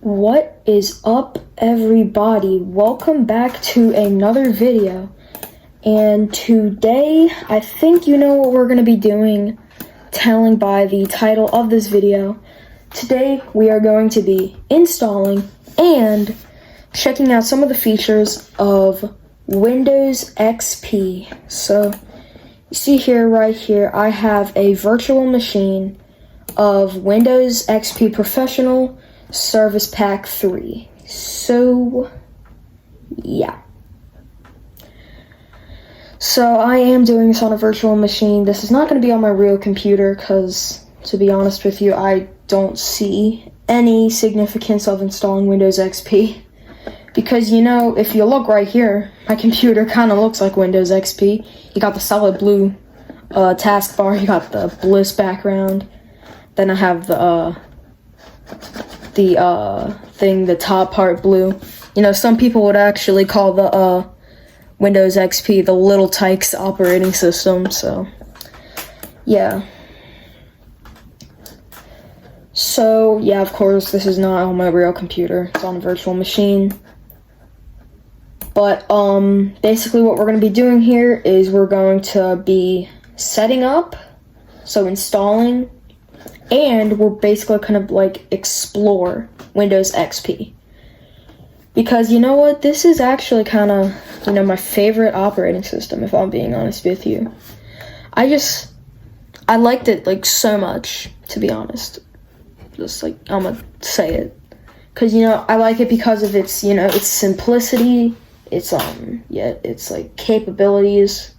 What is up, everybody? Welcome back to another video. And today, I think you know what we're going to be doing, telling by the title of this video. Today, we are going to be installing and checking out some of the features of Windows XP. So, you see here, right here, I have a virtual machine of Windows XP Professional Service Pack 3. So, yeah. So, I am doing this on a virtual machine. This is not going to be on my real computer because, to be honest with you, I don't see any significance of installing Windows XP. Because, you know, if you look right here, my computer kind of looks like Windows XP. You got the solid blue taskbar, you got the Bliss background. Then I have the top part blue. You know, some people would actually call the Windows XP the Little Tykes operating system, so yeah. So, yeah, of course, this is not on my real computer. It's on a virtual machine. But, basically what we're going to be doing here is we're going to be setting up, so installing, and we're basically kind of like explore Windows XP. Because you know what? This is actually kind of, you know, my favorite operating system, if I'm being honest with you. I liked it like so much, to be honest. Just like, I'm gonna say it. Because, you know, I like it because of its, you know, its simplicity, its, it's like capabilities.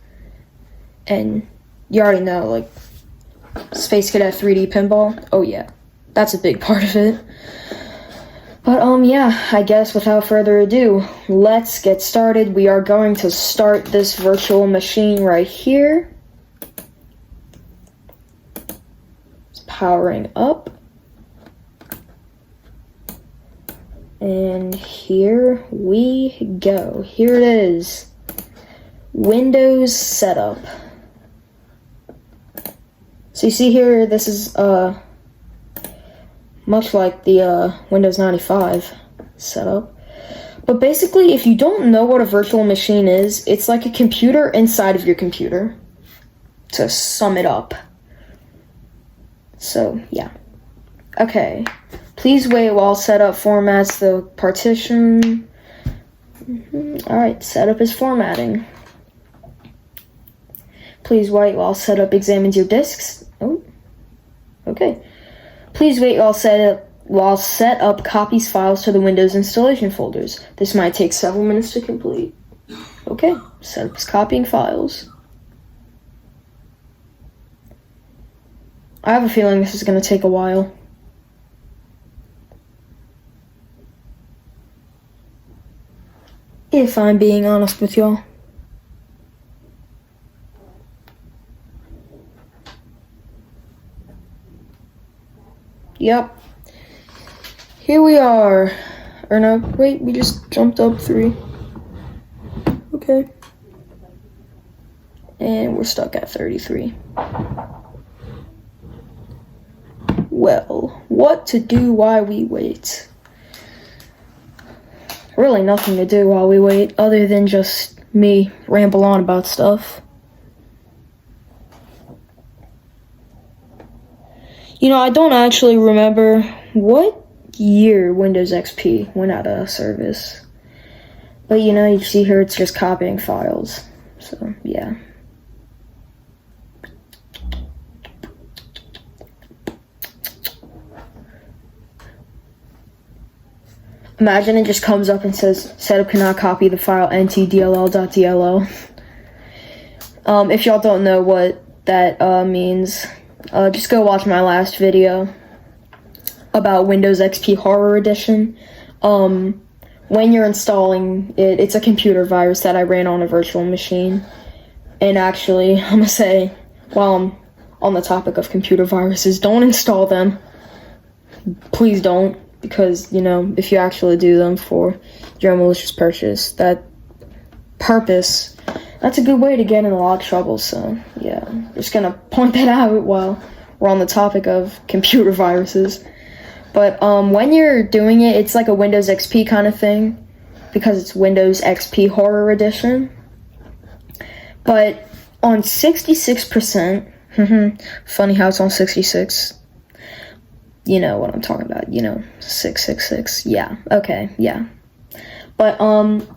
And you already know, like, Space Cadet 3D Pinball, oh yeah, that's a big part of it. But, yeah, I guess without further ado, let's get started. We are going to start this virtual machine right here. It's powering up. And here we go. Here it is. Windows setup. So you see here, this is much like the Windows 95 setup. But basically, if you don't know what a virtual machine is, it's like a computer inside of your computer, to sum it up. So, yeah. Okay. Please wait while setup formats the partition. Alright, setup is formatting. Please wait while setup examines your disks. Oh, okay. Please wait while setup copies files to the Windows installation folders. This might take several minutes to complete. Okay, setup is copying files. I have a feeling this is going to take a while. If I'm being honest with y'all. Yep. Here we are. Or no, wait, we just jumped up 3. Okay. And we're stuck at 33. Well, what to do while we wait? Really nothing to do while we wait, other than just me ramble on about stuff. You know, I don't actually remember what year Windows XP went out of service. But you know, you see here it's just copying files. So, yeah. Imagine it just comes up and says, setup cannot copy the file ntdll.dll. If y'all don't know what that means, just go watch my last video about Windows XP Horror Edition. When you're installing it, it's a computer virus that I ran on a virtual machine. And actually, I'm gonna say, while I'm on the topic of computer viruses, don't install them. Please don't, because, you know, if you actually do them for your malicious purpose, that's a good way to get in a lot of trouble. So, yeah, just gonna point that out while we're on the topic of computer viruses. But when you're doing it, it's like a Windows XP kind of thing, because it's Windows XP Horror Edition. But on 66%, funny how it's on 66. You know what I'm talking about, 666, yeah, okay, yeah. But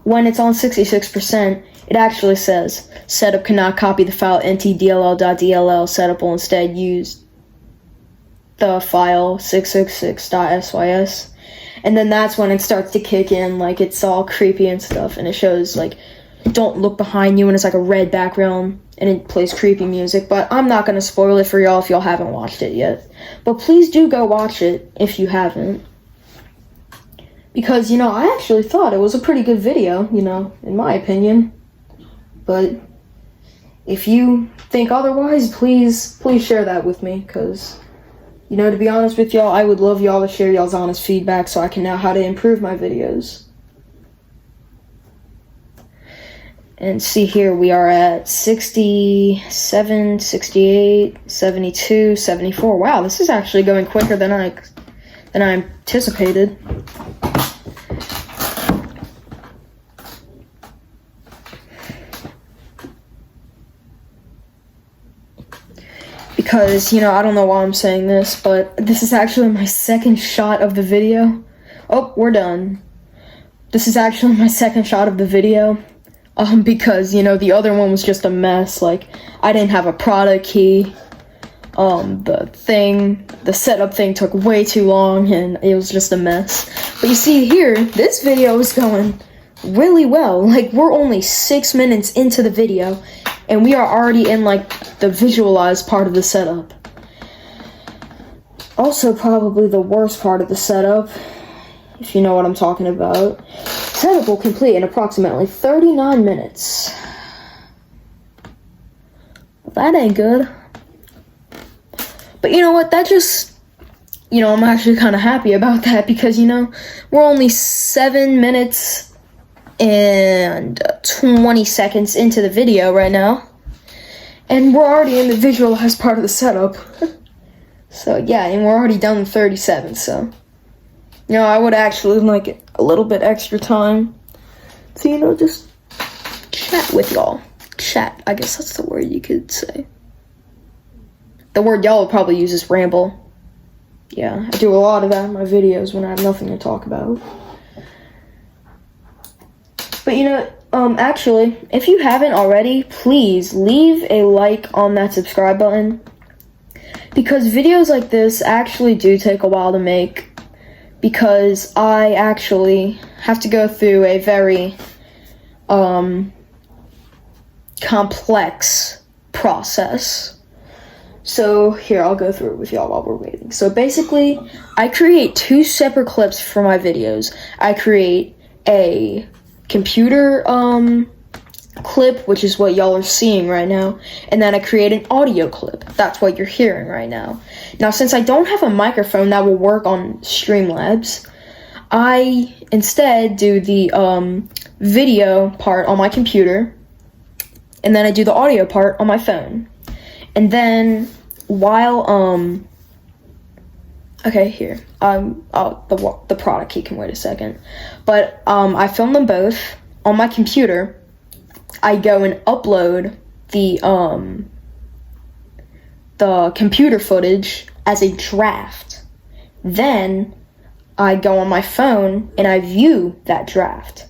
when it's on 66%, it actually says, setup cannot copy the file ntdll.dll, setup will instead use the file 666.sys. And then that's when it starts to kick in, like, it's all creepy and stuff, and it shows, like, don't look behind you, and it's like a red background, and it plays creepy music. But I'm not going to spoil it for y'all if y'all haven't watched it yet. But please do go watch it if you haven't. Because, I actually thought it was a pretty good video, in my opinion. But if you think otherwise, please share that with me. Because, to be honest with y'all, I would love y'all to share y'all's honest feedback so I can know how to improve my videos. And see here, we are at 67, 68, 72, 74. Wow, this is actually going quicker than I anticipated. Because, I don't know why I'm saying this, but this is actually my second shot of the video. Oh, we're done. This is actually my second shot of the video. Because, the other one was just a mess. Like, I didn't have a product key. The setup thing took way too long, and it was just a mess. But you see here, this video is going really well. Like, we're only 6 minutes into the video, and we are already in, like, the visualized part of the setup. Also, probably the worst part of the setup, if you know what I'm talking about. Setup will complete in approximately 39 minutes. Well, that ain't good. But you know what, that just, I'm actually kind of happy about that because, we're only 7 minutes and 20 seconds into the video right now. And we're already in the visualized part of the setup. So, yeah, and we're already done in 37, so. I would actually like a little bit extra time to, just chat with y'all. Chat, I guess that's the word you could say. The word y'all would probably use is ramble. Yeah, I do a lot of that in my videos when I have nothing to talk about. But actually, if you haven't already, please leave a like on that subscribe button. Because videos like this actually do take a while to make. Because I actually have to go through a very complex process. So here, I'll go through it with y'all while we're waiting. So basically, I create 2 separate clips for my videos. I create a computer clip, which is what y'all are seeing right now, and then I create an audio clip. That's what you're hearing right now. Now, since I don't have a microphone that will work on Streamlabs, I instead do the video part on my computer, and then I do the audio part on my phone. And then while okay, here, the product key can wait a second, but I film them both on my computer. I go and upload the computer footage as a draft. Then I go on my phone and I view that draft.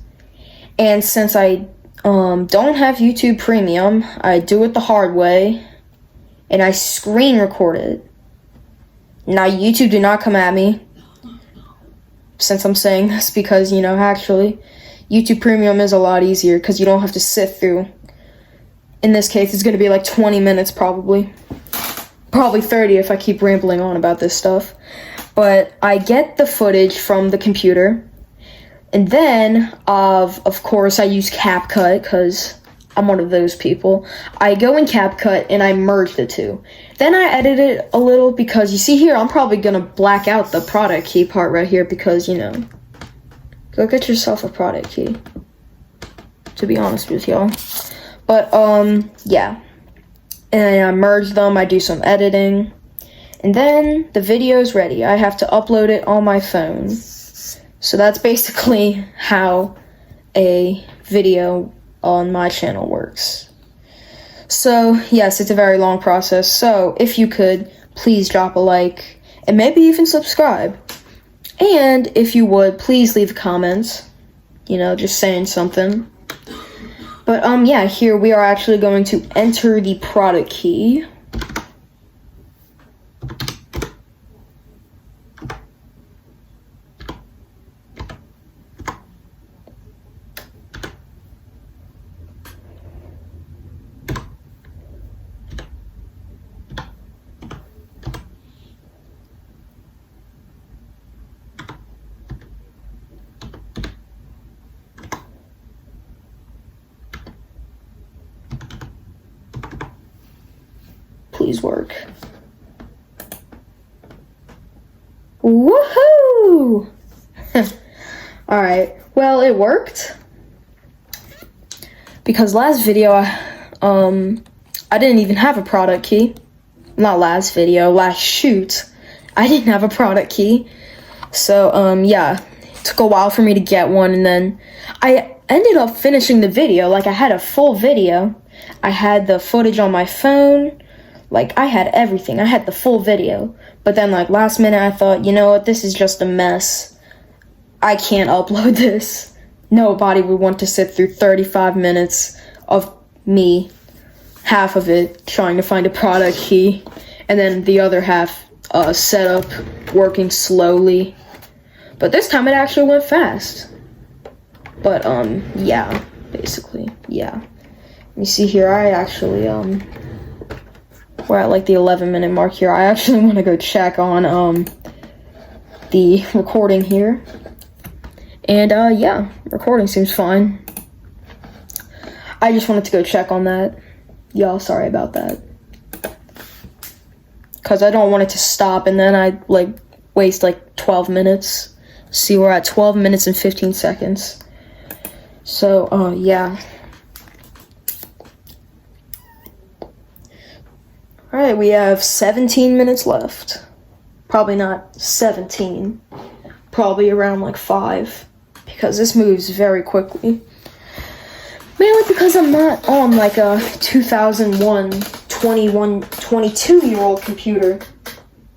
And since I don't have YouTube Premium, I do it the hard way and I screen record it. Now, YouTube do not come at me since I'm saying this because, actually, YouTube Premium is a lot easier because you don't have to sit through. In this case, it's going to be like 20 minutes probably. Probably 30 if I keep rambling on about this stuff. But I get the footage from the computer. And then, of course, I use CapCut because I'm one of those people. I go in CapCut and I merge the two. Then I edit it a little because you see here, I'm probably going to black out the product key part right here because, go get yourself a product key, to be honest with y'all. But, yeah. And I merge them, I do some editing. And then the video is ready. I have to upload it on my phone. So that's basically how a video on my channel works. So yes, it's a very long process. So if you could, please drop a like and maybe even subscribe. And if you would, please leave comments, just saying something. But yeah, here we are actually going to enter the product key. Please work. Woohoo! Alright, well, it worked. Because last video, I didn't even have a product key. Not last video, last shoot, I didn't have a product key. So, yeah, it took a while for me to get one, and then I ended up finishing the video. Like, I had a full video. I had the footage on my phone. Like, I had everything. I had the full video. But then, like, last minute, I thought, you know what? This is just a mess. I can't upload this. Nobody would want to sit through 35 minutes of me, half of it, trying to find a product key, and then the other half, set up, working slowly. But this time, it actually went fast. But, yeah, basically, yeah. Let me see here. I actually, we're at like the 11-minute mark here. I actually want to go check on the recording here. And yeah, recording seems fine. I just wanted to go check on that. Y'all, sorry about that. Cause I don't want it to stop and then I like waste like 12 minutes. See, we're at 12 minutes and 15 seconds. So yeah. Alright, we have 17 minutes left. Probably not 17. Probably around like 5. Because this moves very quickly. Mainly because I'm not on like a 2001, 22-year-old computer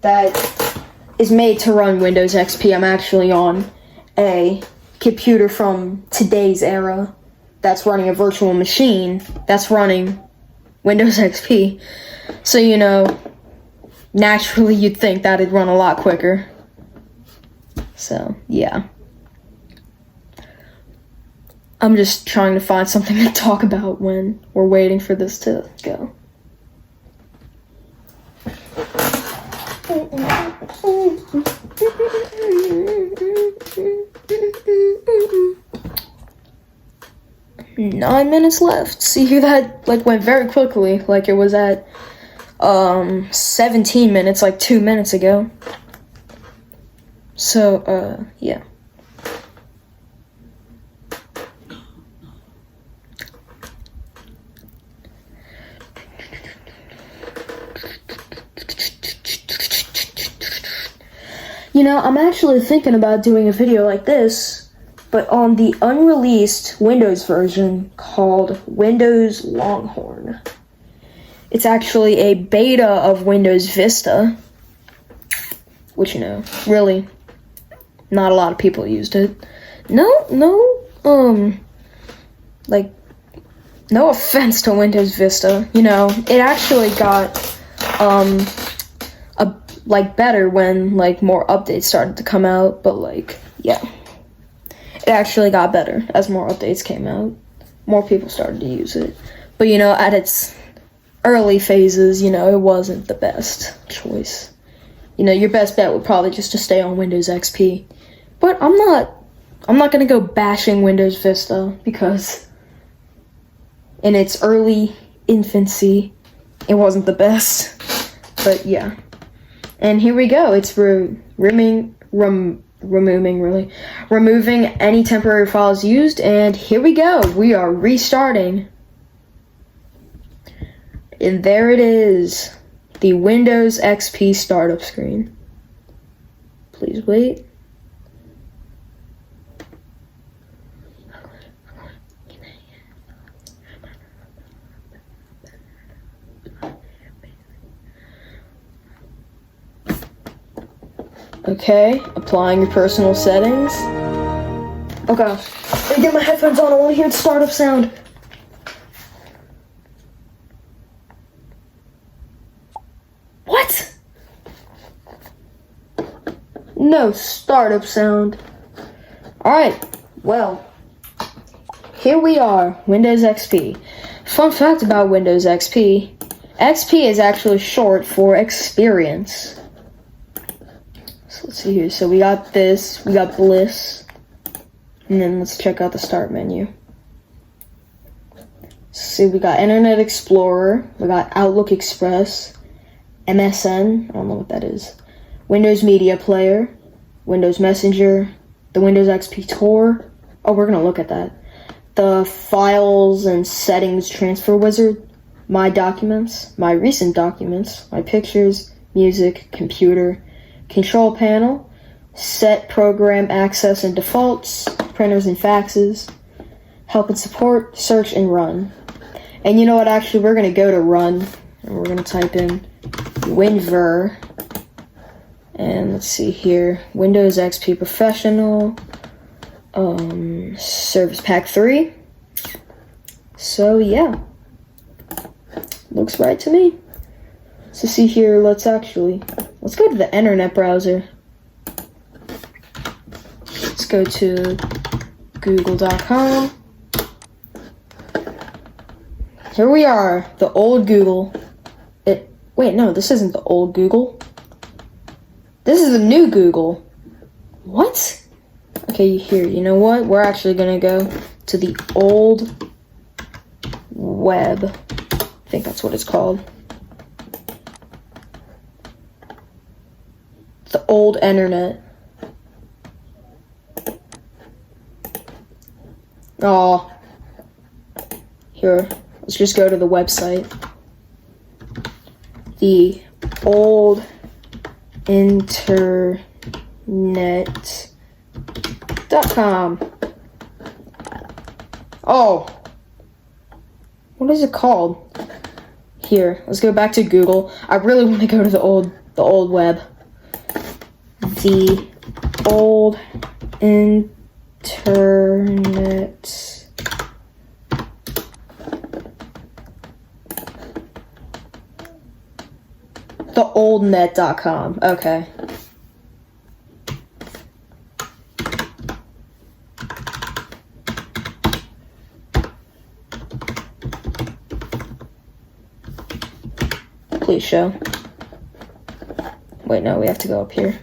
that is made to run Windows XP. I'm actually on a computer from today's era that's running a virtual machine that's running Windows XP. So, naturally you'd think that it'd run a lot quicker. So, yeah. I'm just trying to find something to talk about when we're waiting for this to go. Nine minutes left. See here, that like went very quickly. Like it was at 17 minutes like 2 minutes ago. So yeah. I'm actually thinking about doing a video like this, but on the unreleased Windows version called Windows Longhorn. It's actually a beta of Windows Vista, which, really, not a lot of people used it. No offense to Windows Vista, it actually got, better when, more updates started to come out, but, yeah. It actually got better as more updates came out. More people started to use it. But, at its early phases, it wasn't the best choice. Your best bet would probably just to stay on Windows XP. But I'm not gonna go bashing Windows Vista, because in its early infancy, it wasn't the best. But, yeah. And here we go. It's removing any temporary files used, and here we go. We are restarting. And there it is. the Windows XP startup screen. Please wait. Okay, applying your personal settings. Oh gosh, let me get my headphones on, I want to hear the startup sound. What? No startup sound. Alright, well, here we are, Windows XP. Fun fact about Windows XP, XP is actually short for experience. So let's see here, so we got this, we got Bliss, and then let's check out the start menu. See, we got Internet Explorer, we got Outlook Express, MSN, I don't know what that is, Windows Media Player, Windows Messenger, the Windows XP Tour, oh, we're going to look at that, the Files and Settings Transfer Wizard, My Documents, My Recent Documents, My Pictures, Music, Computer, Control Panel, Set Program Access and Defaults, Printers and Faxes, Help and Support, Search and Run. And you know what, actually, we're going to go to Run, and we're going to type in WinVer, and let's see here, Windows XP Professional, Service Pack 3, so yeah, looks right to me. So see here, let's go to the internet browser. Let's go to google.com. Here we are, the old Google. Wait, no, this isn't the old Google. This is the new Google. What? Okay, here, you know what? We're actually gonna go to the old web. I think that's what it's called. The old internet. Oh. Here, let's just go to the website. The old internet.com. Oh. What is it called? Here, let's go back to Google. I really want to go to the old web. The old internet. Theoldnet.com. Okay. Please show. Wait, no, we have to go up here.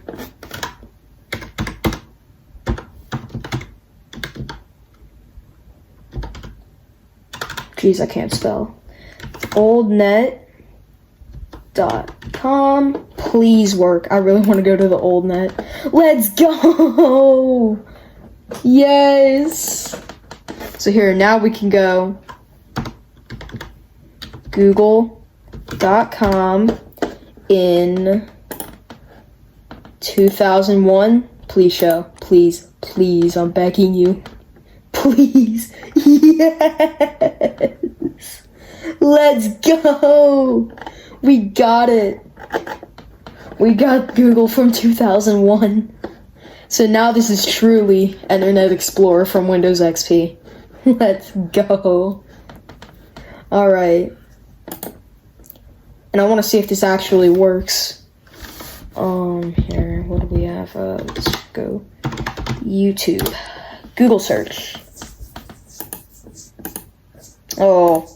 Jeez, I can't spell. Oldnet.com. Please work. I really want to go to the old net. Let's go! Yes! So here, now we can go google.com in 2001. Please show. Please, please, I'm begging you. Please. Yes. Let's go. We got it. We got Google from 2001. So now this is truly Internet Explorer from Windows XP. Let's go. Alright. And I want to see if this actually works. Here, what do we have? Let's go. YouTube. Google search. Oh.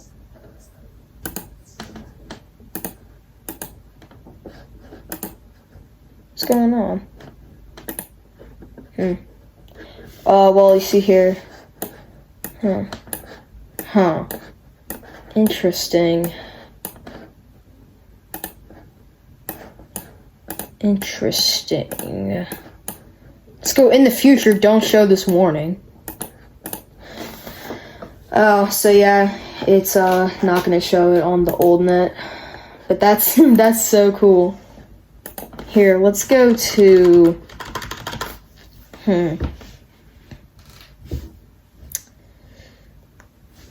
What's going on? Well, you see here. Huh. Interesting. Let's go in the future, don't show this warning. Oh, so yeah, it's not gonna show it on the old net. But that's so cool. Here, let's go to let's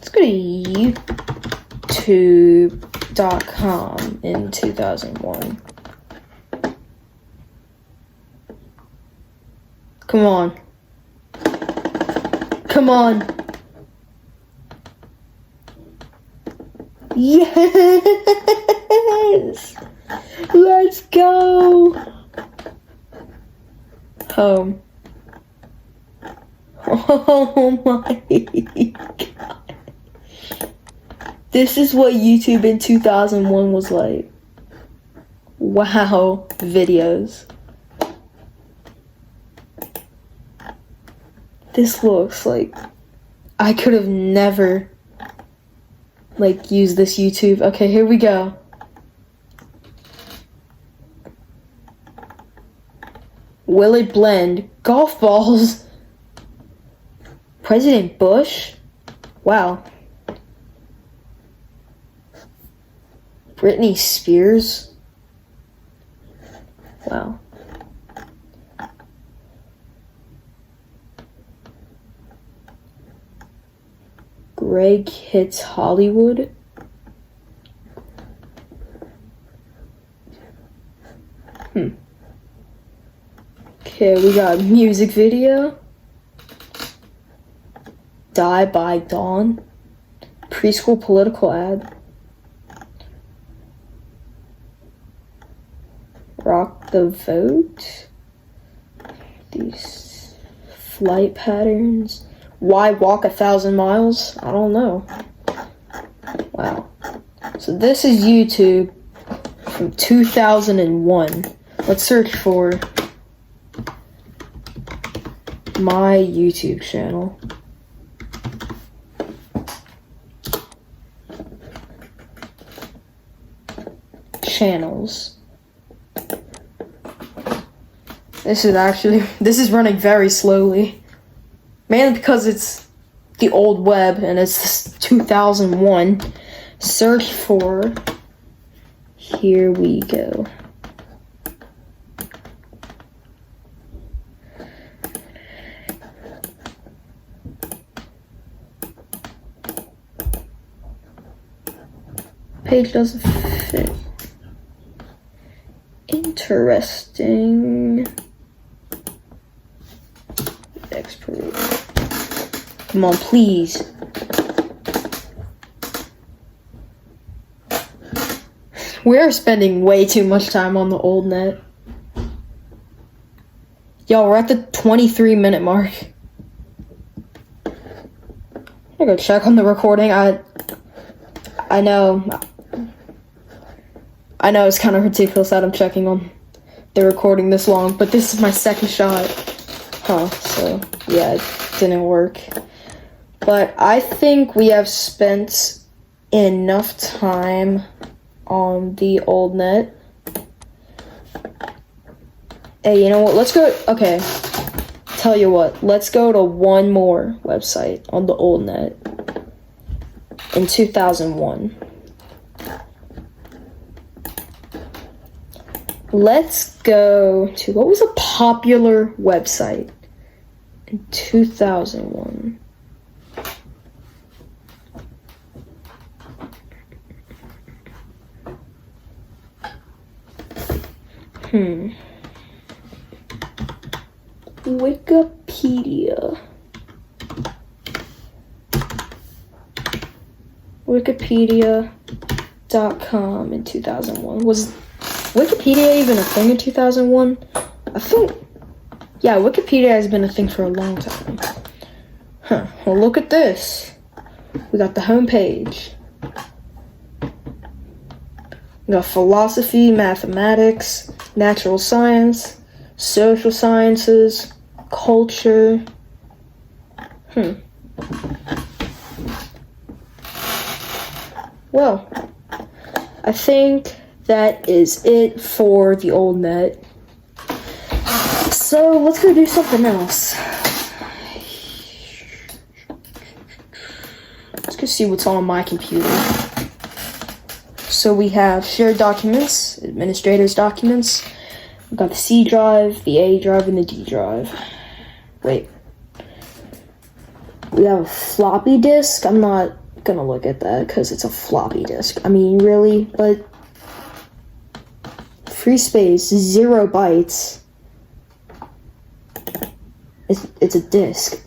go to youtube.com in 2001. Come on. Come on. Yes! Let's go! Home. Oh my god. This is what YouTube in 2001 was like. Wow. Videos. This looks like I could have never used this YouTube. Okay, here we go. Will it blend? Golf balls? President Bush? Wow. Britney Spears? Wow. Greg Hits Hollywood? Okay, we got music video. Die by Dawn. Preschool political ad. Rock the vote. These flight patterns. Why walk 1,000 miles? I don't know. Wow. So this is YouTube from 2001. Let's search for my YouTube channel. Channels. This is running very slowly. Mainly because it's the old web and it's 2001. Search for, here we go. Page doesn't fit. Interesting. Expert. Come on, please. We're spending way too much time on the old net. Yo, we're at the 23-minute mark. I go check on the recording. I know it's kind of ridiculous that I'm checking on the recording this long, but this is my second shot. So yeah, it didn't work. But I think we have spent enough time on the old net. Hey, you know what? Let's go. Okay. Tell you what. Let's go to one more website on the old net in 2001. Let's go to, what was a popular website in 2001? Wikipedia. Wikipedia.com in 2001. Was Wikipedia even a thing in 2001? I think, yeah, Wikipedia has been a thing for a long time. Well, look at this. We got the homepage. We got philosophy, mathematics, natural science, social sciences, culture. Well, I think that is it for the old net. So let's go do something else. Let's go see what's on my computer. So So we have shared documents, administrator's documents. We've got the C drive, the A drive, and the D drive. Wait. We have a floppy disk. I'm not gonna look at that because it's a floppy disk. I mean, really? But free space, 0 bytes. It's a disk.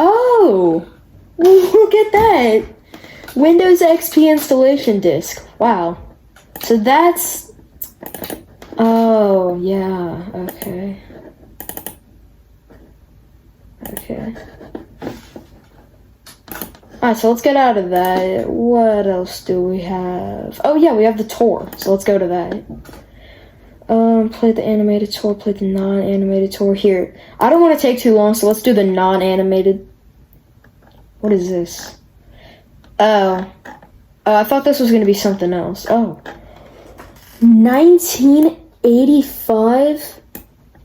Oh! Look at that! Windows XP installation disk. Wow. So that's... Oh, yeah. Okay. Okay. Alright, so let's get out of that. What else do we have? Oh, yeah, we have the tour. So let's go to that. Play the animated tour, play the non-animated tour. Here. I don't want to take too long, so let's do the non-animated. What is this? Oh. I thought this was going to be something else. Oh. 1985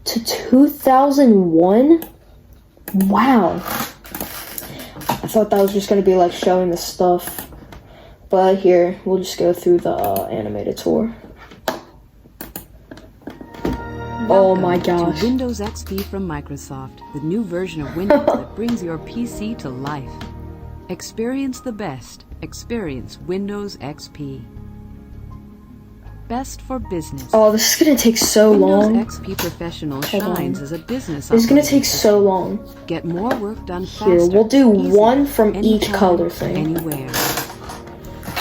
to 2001? Wow. I thought that was just going to be like showing the stuff. But here, we'll just go through the animated tour. Oh my gosh. To Windows XP from Microsoft, the new version of Windows that brings your PC to life. Experience the best. Experience Windows XP. Best for business. Oh, this is gonna take so long. Windows XP Professional shines as a business. It's gonna take so long. Get more work done faster. Here, we'll do one from each color thing. Anywhere.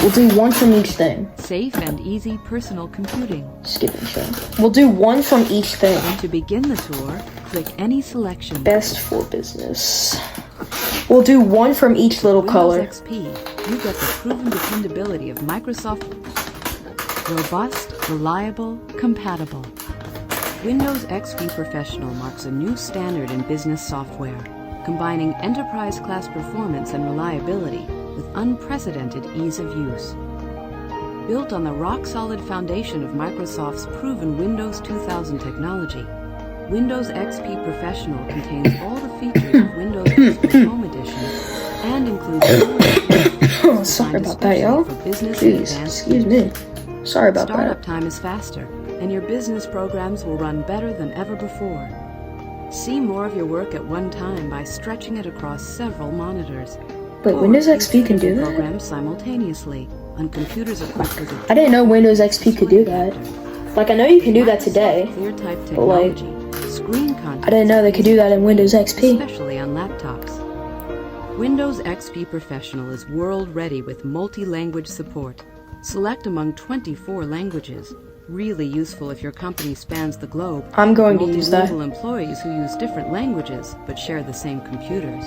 We'll do one from each thing. Safe and easy personal computing. Skipping show. We'll do one from each thing. To begin the tour, click any selection. Best for business. We'll do one from each little color. Windows XP, you get the proven dependability of Microsoft. Robust, reliable, compatible. Windows XP Professional marks a new standard in business software, combining enterprise-class performance and reliability with unprecedented ease of use. Built on the rock-solid foundation of Microsoft's proven Windows 2000 technology, Windows XP Professional contains all the features of Windows XP Home Edition and includes Sorry about that, y'all. Please, excuse me. Sorry about that. Startup time is faster, and your business programs will run better than ever before. See more of your work at one time by stretching it across several monitors. Wait, Windows XP can do that? Programs simultaneously on computers equipped with I didn't know Windows XP could do that. Like, I know you can do that today, ClearType but like, technology, screen content, I didn't know they could do that in Windows XP. especially on laptops. Windows XP Professional is world-ready with multi-language support. Select among 24 languages. Really useful if your company spans the globe. I'm going to use that. Multilingual employees who use different languages but share the same computers.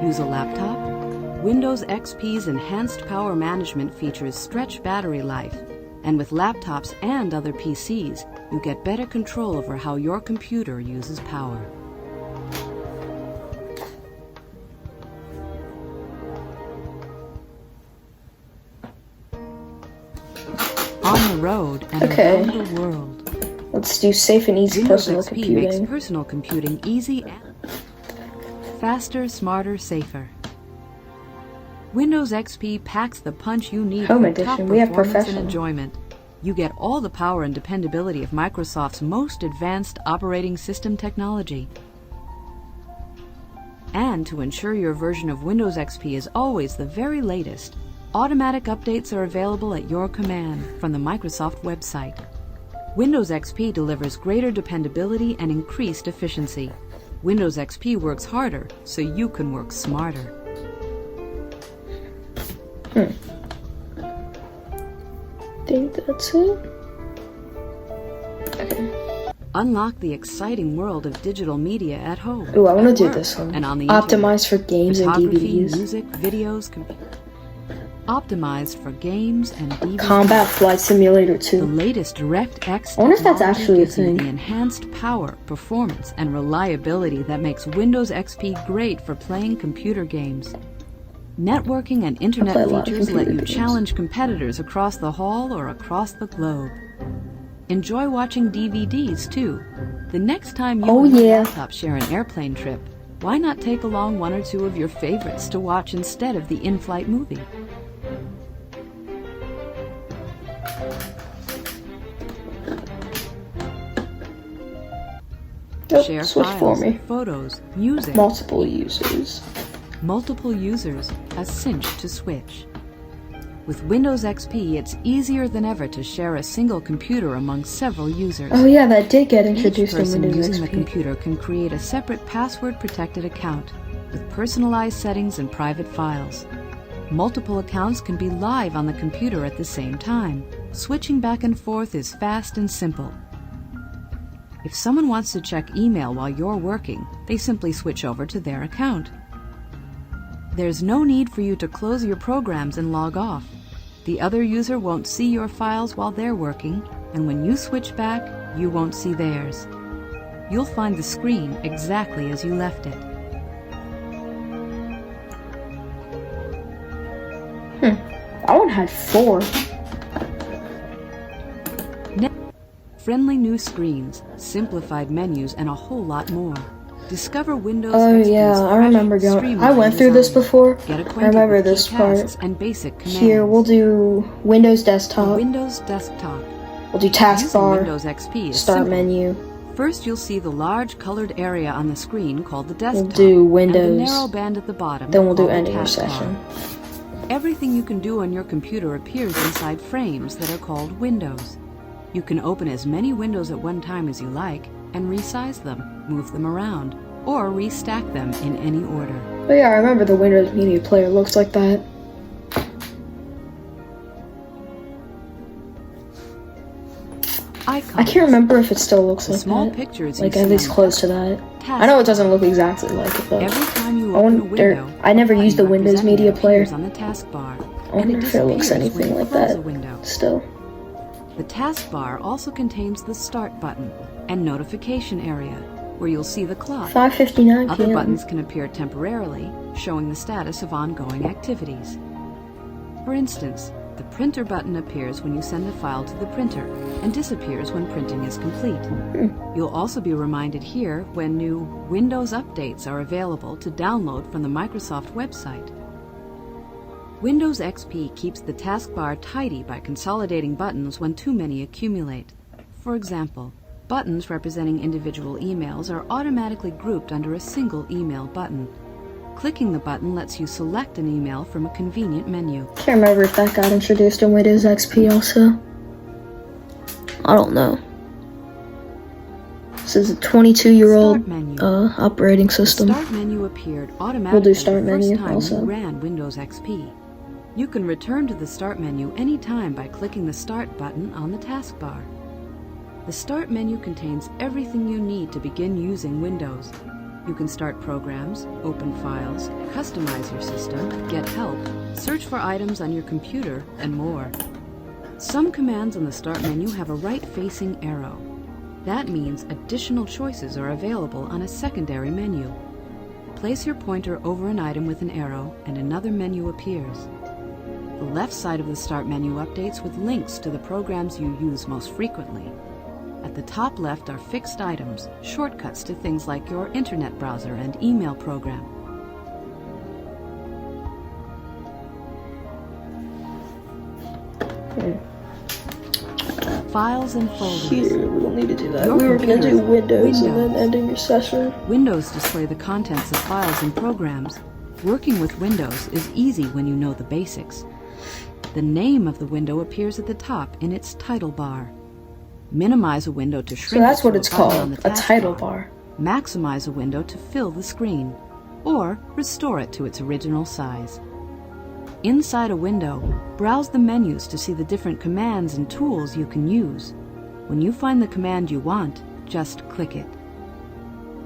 Use a laptop? Windows XP's enhanced power management features stretch battery life. And with laptops and other PCs, you get better control over how your computer uses power. On the road and around the world. Let's do safe and easy Windows personal XP computing. makes personal computing easy and faster, smarter, safer. Windows XP packs the punch you need Home for edition, top we have performance and professional. enjoyment. You get all the power and dependability of Microsoft's most advanced operating system technology. And to ensure your version of Windows XP is always the very latest, automatic updates are available at your command from the Microsoft website. Windows XP delivers greater dependability and increased efficiency. Windows XP works harder so you can work smarter. Think that's it? Okay. Unlock the exciting world of digital media at home. Ooh, I want to at do work, this one. and on the Optimized for games and photography, DVDs. music, videos, optimized for games and DVDs. Combat Flight Simulator The 2. latest DirectX I wonder if that's technology actually a gives you thing. the enhanced power, performance, and reliability that makes Windows XP great for playing computer games. Networking and play internet a lot of features let computer you games. challenge competitors across the hall or across the globe. Enjoy watching DVDs too. The next time you Oh, and your yeah. laptop share an airplane trip, why not take along one or two of your favorites to watch instead of the in-flight movie? share switch for files, me. photos, music. Multiple users. Multiple users, a cinch to switch. With Windows XP, it's easier than ever to share a single computer among several users. Oh yeah, that did get Each introduced in person Windows using the XP. computer can create a separate password-protected account with personalized settings and private files. Multiple accounts can be live on the computer at the same time. Switching back and forth is fast and simple. If someone wants to check email while you're working, they simply switch over to their account. There's no need for you to close your programs and log off. The other user won't see your files while they're working, and when you switch back, you won't see theirs. You'll find the screen exactly as you left it. That one had 4. Friendly new screens, simplified menus, and a whole lot more. Discover Windows Oh XP's yeah, I fresh, remember going. I streamlined went through this design. before. Get I acquainted remember with key this part. tasks and basic commands. Here, we'll do Windows For Desktop. Windows Desktop. We'll do Using Taskbar, Windows XP is Start simple. Menu. First, you'll see the large colored area on the screen called the desktop. We'll do and Windows. the narrow band at the bottom. Then we'll do called the Ending Your taskbar. Session. Everything you can do on your computer appears inside frames that are called windows. You can open as many windows at one time as you like and resize them, move them around, or restack them in any order. Oh yeah, I remember the Windows Media Player looks like that. Icons. I can't remember if it still looks The like small that. pictures Like you at see least on close the to that. task I know it bar. doesn't look exactly like it though. Every time you I open a wonder. window, I never a used the button Windows representing Media it Player. appears on the taskbar, I wonder and if it looks disappears when anything you like close that. a window. Still. The taskbar also contains the Start button and notification area, where you'll see the clock. 5:59 Other p.m. buttons can appear temporarily, showing the status of ongoing activities. For instance, the Printer button appears when you send a file to the printer and disappears when printing is complete. You'll also be reminded here when new Windows updates are available to download from the Microsoft website. Windows XP keeps the taskbar tidy by consolidating buttons when too many accumulate. For example, buttons representing individual emails are automatically grouped under a single email button. Clicking the button lets you select an email from a convenient menu. Can't remember if that got introduced in Windows XP also. I don't know. This is a 22-year-old Start menu. operating The system. Start menu appeared automatically Start the first menu time also. you ran Windows XP. You can return to the Start menu anytime by clicking the Start button on the taskbar. The Start menu contains everything you need to begin using Windows. You can start programs, open files, customize your system, get help, search for items on your computer, and more. Some commands on the Start menu have a right-facing arrow. That means additional choices are available on a secondary menu. Place your pointer over an item with an arrow and another menu appears. The left side of the Start menu updates with links to the programs you use most frequently. At the top left are fixed items, shortcuts to things like your internet browser and email program. Files and folders. Here, we don't need to do that. Your We were gonna computer do is Windows and then Windows. ending your session. Windows display the contents of files and programs. Working with Windows is easy when you know the basics. The name of the window appears at the top in its title bar. Minimize a window to So shrink that's it to what it's a button on called, the a title taskbar. bar. Maximize a window to fill the screen, or restore it to its original size. Inside a window, browse the menus to see the different commands and tools you can use. When you find the command you want, just click it.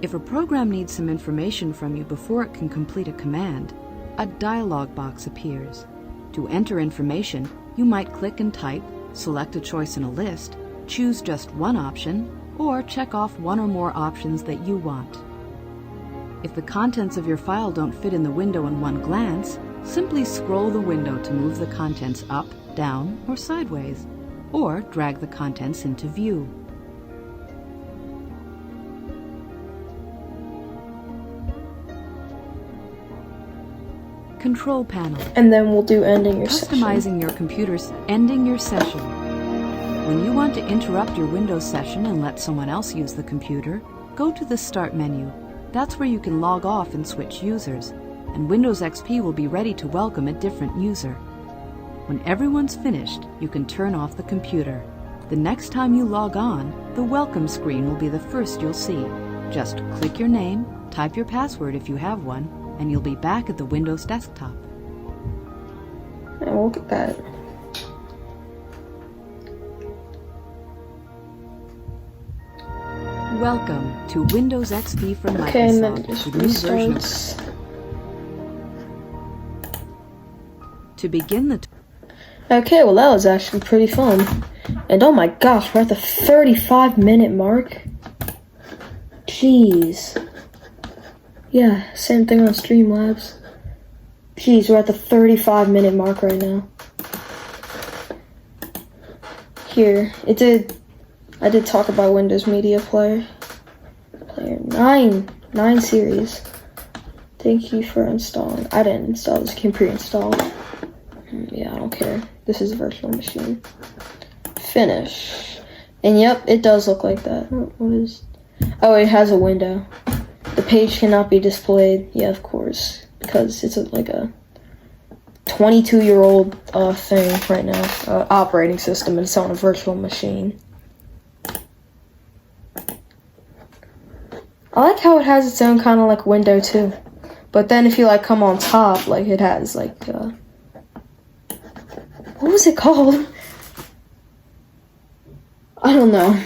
If a program needs some information from you before it can complete a command, a dialog box appears. To enter information, you might click and type, select a choice in a list, choose just one option, or check off one or more options that you want. If the contents of your file don't fit in the window in one glance, simply scroll the window to move the contents up, down, or sideways, or drag the contents into view. Control panel. And then we'll do ending your session. Customizing your computer's ending your session. When you want to interrupt your Windows session and let someone else use the computer, go to the Start menu. That's where you can log off and switch users, and Windows XP will be ready to welcome a different user. When everyone's finished, you can turn off the computer. The next time you log on, the welcome screen will be the first you'll see. Just click your name, type your password if you have one, and you'll be back at the Windows desktop. Oh, look at that. Welcome to Windows XP from Okay, and then Microsoft. just with new version of- restarts. To begin the Okay, well that was actually pretty fun. And oh my gosh, we're at the 35-minute mark. Jeez. Yeah, same thing on Streamlabs. Jeez, we're at the 35-minute mark right now. Here, I did talk about Windows Media Player. Player 9 series. Thank you for installing. I didn't install this, it came pre-installed. Yeah, I don't care. This is a virtual machine. Finish. And yep, it does look like that. What is... Oh, it has a window. The page cannot be displayed. Yeah, of course. Because it's like a 22-year-old thing right now. Operating system, and it's on a virtual machine. I like how it has its own kind of like window too. But then if you like come on top, like it has like what was it called? I don't know.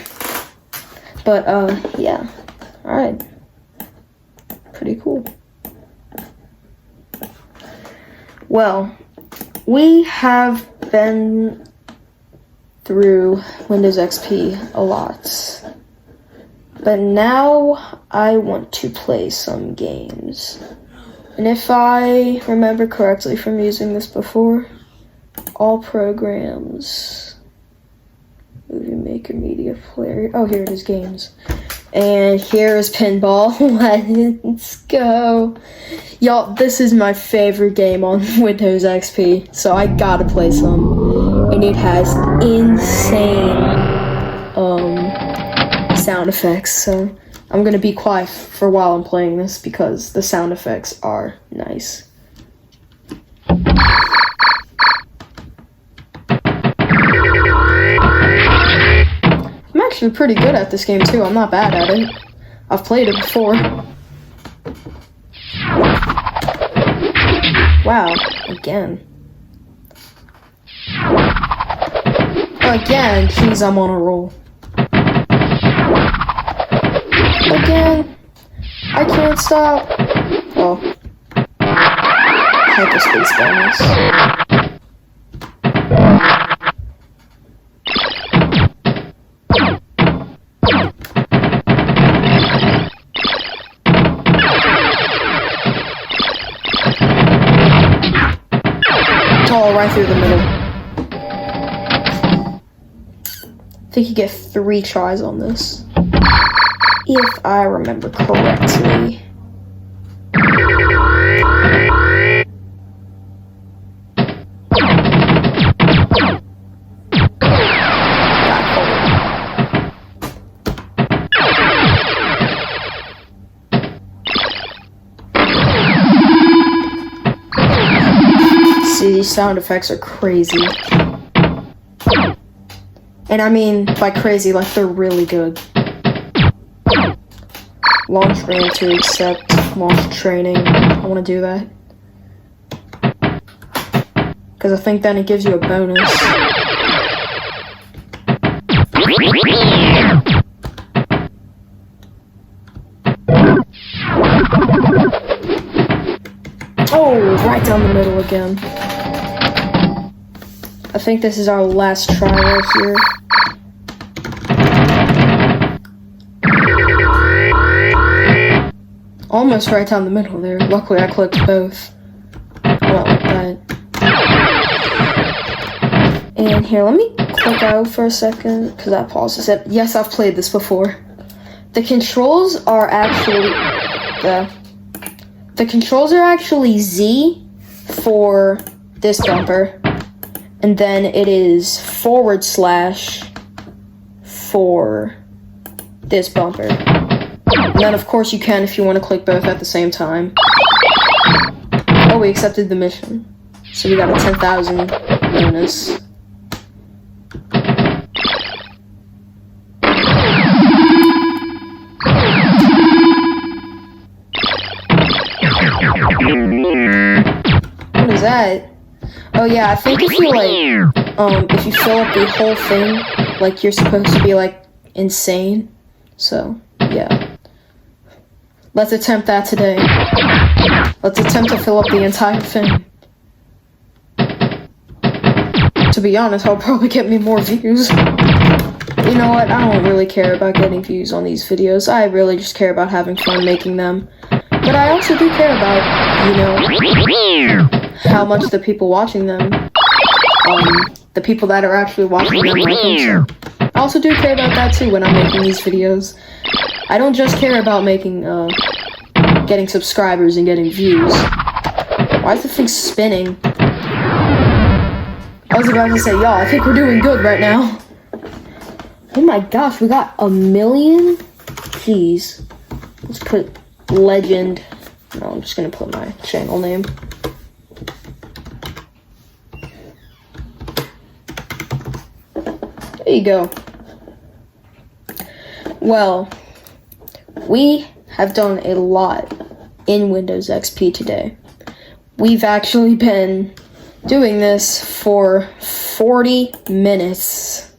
But yeah. Alright. Pretty cool. Well, we have been through Windows XP a lot. But now I want to play some games. And if I remember correctly from using this before, all programs, Movie Maker, Media Player, oh here it is, games. And here is pinball. Let's go. Y'all, this is my favorite game on Windows XP, so I gotta play some. And it has insane sound effects, so I'm gonna be quiet for a while I'm playing this because the sound effects are nice. I'm actually pretty good at this game too. I'm not bad at it. I've played it before. Wow, again. Again, jeez, I'm on a roll. Again, I can't stop. Oh, hyperspace bonus. Oh, right through the middle. I think you get 3 tries on this. If I remember correctly. See, these sound effects are crazy. And I mean by crazy, like they're really good. Launch RAM to accept launch training. I want to do that. Because I think then it gives you a bonus. Oh, right down the middle again. I think this is our last try right here. Almost right down the middle there. Luckily, I clicked both. Well, like that. And here, let me click out for a second, because that pauses it. Yes, I've played this before. The controls are actually... The controls are actually Z for this bumper. And then it is / for this bumper. And then of course you can if you want to click both at the same time. Oh, we accepted the mission. So we got a 10,000 bonus. What is that? Oh yeah, I think if you if you fill up the whole thing, like you're supposed to be like insane. So, yeah. Let's attempt that today. Let's attempt to fill up the entire thing. To be honest, I'll probably get me more views. You know what? I don't really care about getting views on these videos. I really just care about having fun making them. But I also do care about, you know, how much the people watching them, the people that are actually watching them like them. So I also do care about that too when I'm making these videos. I don't just care about making, getting subscribers and getting views. Why is the thing spinning? I was about to say, y'all, I think we're doing good right now. Oh my gosh, we got 1 million? Jeez. Let's put legend. No, I'm just gonna put my channel name. There you go. Well, we have done a lot in Windows XP today. We've actually been doing this for 40 minutes.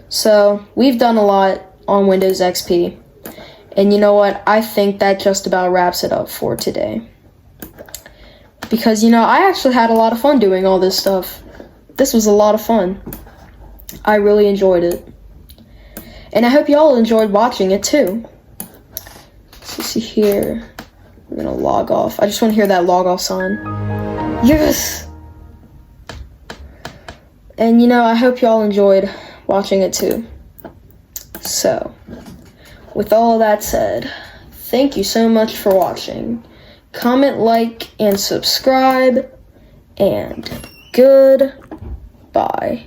So, we've done a lot on Windows XP. And you know what? I think that just about wraps it up for today. Because, you know, I actually had a lot of fun doing all this stuff. This was a lot of fun. I really enjoyed it. And I hope y'all enjoyed watching it too. Let's see here. We're gonna log off. I just want to hear that log off sign. Yes! And you know, I hope y'all enjoyed watching it too. So, with all that said, thank you so much for watching. Comment, like, and subscribe. And goodbye.